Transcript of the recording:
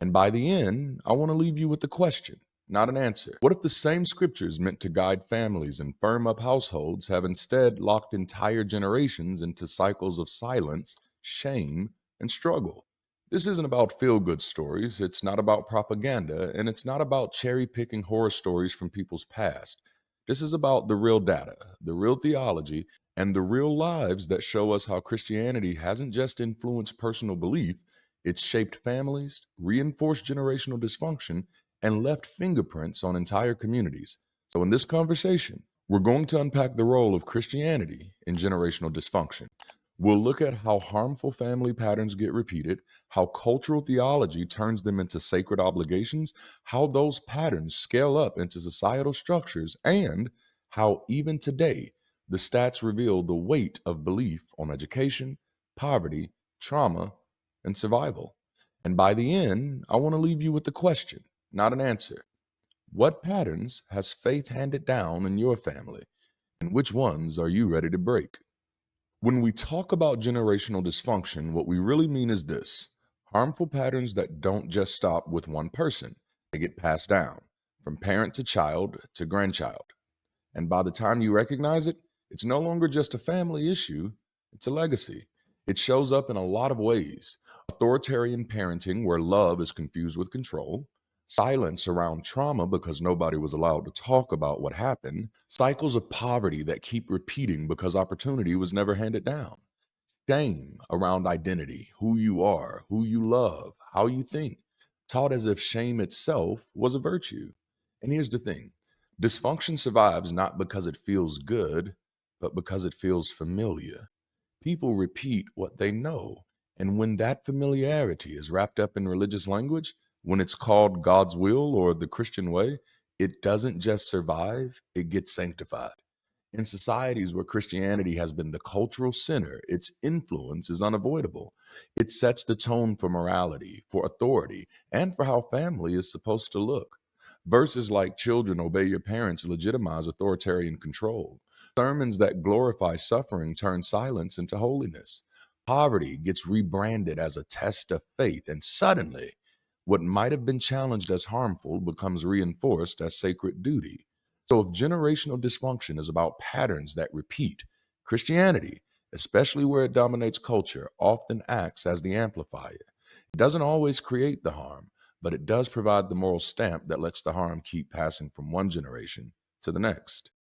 And by the end, I want to leave you with a question, not an answer. What if the same scriptures meant to guide families and firm up households have instead locked entire generations into cycles of silence, shame, and struggle? This isn't about feel good stories, it's not about propaganda, and it's not about cherry picking horror stories from people's past. This is about the real data, the real theology, and the real lives that show us how Christianity hasn't just influenced personal belief, it's shaped families, reinforced generational dysfunction, and left fingerprints on entire communities. So, in this conversation, we're going to unpack the role of Christianity in generational dysfunction. We'll look at how harmful family patterns get repeated, how cultural theology turns them into sacred obligations, how those patterns scale up into societal structures, and how even today, the stats reveal the weight of belief on education, poverty, trauma, and survival. And by the end, I want to leave you with a question, not an answer. What patterns has faith handed down in your family, and which ones are you ready to break? When we talk about generational dysfunction, what we really mean is this: harmful patterns that don't just stop with one person, they get passed down from parent to child to grandchild. And by the time you recognize it, it's no longer just a family issue, it's a legacy. It shows up in a lot of ways: authoritarian parenting, where love is confused with control, silence around trauma because nobody was allowed to talk about what happened, cycles of poverty that keep repeating because opportunity was never handed down, shame around identity, who you are, who you love, how you think, taught as if shame itself was a virtue. And here's the thing: dysfunction survives not because it feels good, but because it feels familiar. People repeat what they know. And when that familiarity is wrapped up in religious language, when it's called God's will or the Christian way, it doesn't just survive, it gets sanctified. In societies where Christianity has been the cultural center, its influence is unavoidable. It sets the tone for morality, for authority, and for how family is supposed to look. Verses like "children, obey your parents" legitimize authoritarian control. Sermons that glorify suffering turn silence into holiness. Poverty gets rebranded as a test of faith, and suddenly, what might have been challenged as harmful becomes reinforced as sacred duty. So, if generational dysfunction is about patterns that repeat, Christianity, especially where it dominates culture, often acts as the amplifier. It doesn't always create the harm, but it does provide the moral stamp that lets the harm keep passing from one generation to the next.